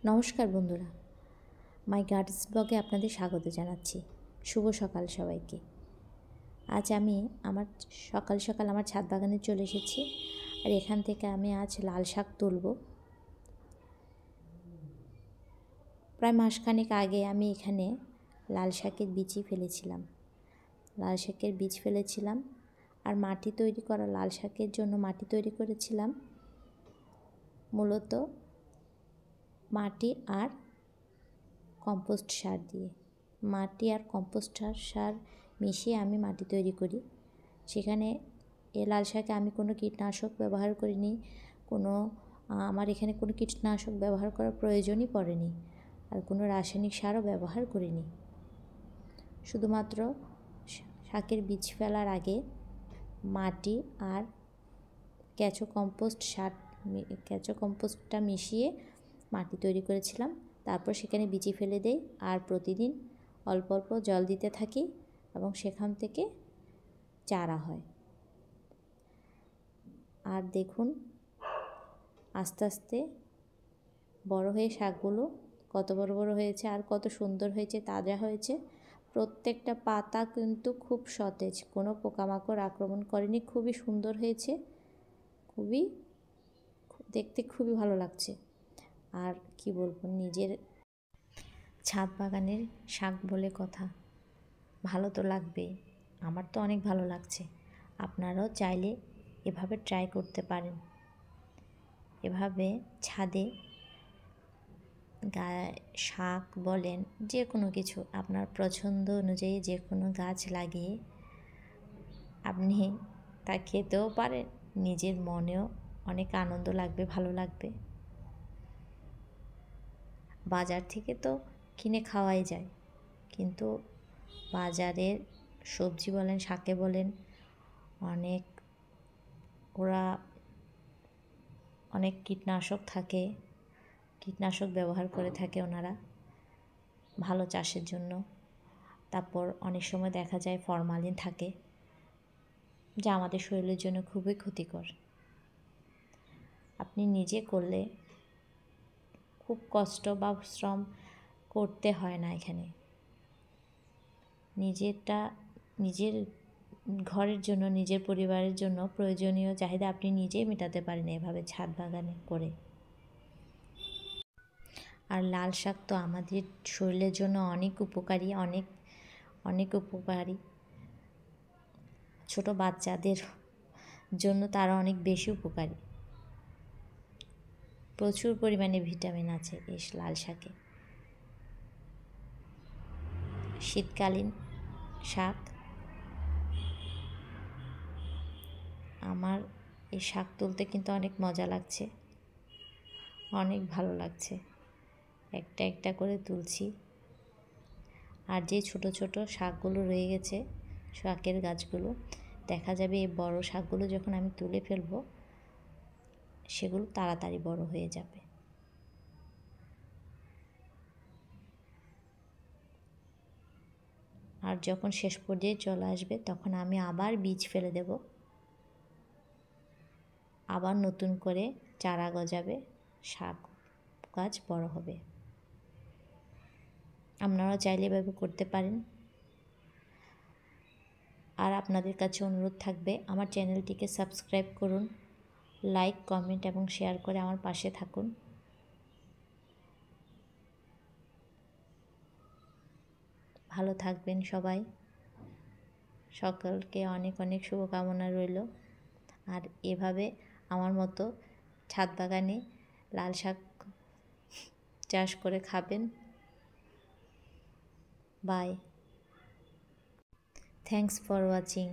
নমস্কার বন্ধুরা, মাই গার্ডেন্স ব্লগে আপনাদের স্বাগত জানাচ্ছি। শুভ সকাল সবাইকে। আজ আমি সকাল সকাল আমার ছাদ বাগানে চলে এসেছি, আর এখান থেকে আমি আজ লাল শাক তুলব। প্রায় মাসখানেক আগে আমি এখানে লাল শাকের বীজই ফেলেছিলাম। আর মাটি তৈরি করা লাল শাকের জন্য মাটি তৈরি করেছিলাম মূলত মাটি আর কম্পোস্ট সার দিয়ে। মাটি আর কম্পোস্ট সার মিশিয়ে আমি মাটি তৈরি করি। সেখানে এ লাল শাকে আমি কোনো কীটনাশক ব্যবহার করিনি, আমার এখানে কোনো কীটনাশক ব্যবহার করার প্রয়োজনই পড়েনি, আর কোনো রাসায়নিক সারও ব্যবহার করিনি। শুধুমাত্র শাকের বীজ ফেলার আগে মাটি আর কেঁচো কম্পোস্টটা মিশিয়ে মাটি তৈরি করেছিলাম। তারপর সেখানে বীজ ফেলে দেই, আর প্রতিদিন অল্প অল্প জল দিতে থাকি এবং সেখান থেকে চারা হয়। আর দেখুন আস্তে আস্তে বড় হয়ে শাকগুলো কত বড় বড় হয়েছে আর কত সুন্দর হয়েছে, তাজা হয়েছে। প্রত্যেকটা পাতা কিন্তু খুব সতেজ, কোনো পোকামাকড় আক্রমণ করেনি। খুবই সুন্দর হয়েছে, দেখতে খুবই ভালো লাগছে। আর কি বলবো, নিজের ছাদ বাগানের শাক বলে কথা, ভালো তো লাগবেই। আমার তো অনেক ভালো লাগছে। আপনারাও চাইলে এভাবে ট্রাই করতে পারেন। এভাবে ছাদে শাক বলেন, যে কোনো কিছু আপনার পছন্দ অনুযায়ী যে কোনো গাছ লাগিয়ে আপনি তা খেতেও পারেন, নিজের মনেও অনেক আনন্দ লাগবে, ভালো লাগবে। বাজার থেকে তো কিনে খাওয়াই যায়, কিন্তু বাজারের সবজি বলেন, শাকে বলেন, অনেক কীটনাশক ব্যবহার করে থাকে ওনারা ভালো চাষের জন্য। তারপর অনেক সময় দেখা যায় ফরমালিন থাকে, যা আমাদের শরীরের জন্য খুবই ক্ষতিকর। আপনি নিজে করলে খুব কষ্ট বা শ্রম করতে হয় না। এখানে নিজের ঘরের জন্য, নিজের পরিবারের জন্য প্রয়োজনীয় চাহিদা আপনি নিজেই মেটাতে পারেন এভাবে ছাদ বাগানে করে। আর লাল শাক তো আমাদের শরীরের জন্য অনেক উপকারী। ছোট বাচ্চাদের জন্য তারা অনেক বেশি উপকারী। প্রচুর পরিমাণে ভিটামিন আছে এই লাল শাকে। শীতকালীন শাক। আমার এই শাক তুলতে কিন্তু অনেক মজা লাগছে, অনেক ভালো লাগছে। একটা একটা করে তুলছি। আর যে ছোট ছোট শাকগুলো রয়ে গেছে, শাকের গাছগুলো, দেখা যাবে এই বড় শাকগুলো যখন আমি তুলে ফেলবো, সেগুলো তাড়াতাড়ি বড় হয়ে যাবে। আর যখন শেষ পর্যায়ে চলে আসবে, তখন আমি আবার বীজ ফেলে দেব, আবার নতুন করে চারা গজাবে, শাক গাছ বড় হবে। আপনারাও চাইলে এভাবে করতে পারেন। আর আপনাদের কাছে অনুরোধ থাকবে, আমার চ্যানেলটিকে সাবস্ক্রাইব করুন, লাইক, কমেন্ট এবং শেয়ার করে আমার পাশে থাকুন। ভালো থাকবেন সবাই। সকলকে অনেক অনেক শুভকামনা রইল। আর এভাবে আমার মতো ছাদ বাগানে লাল শাক চাষ করে খাবেন। বাই। Thanks for watching.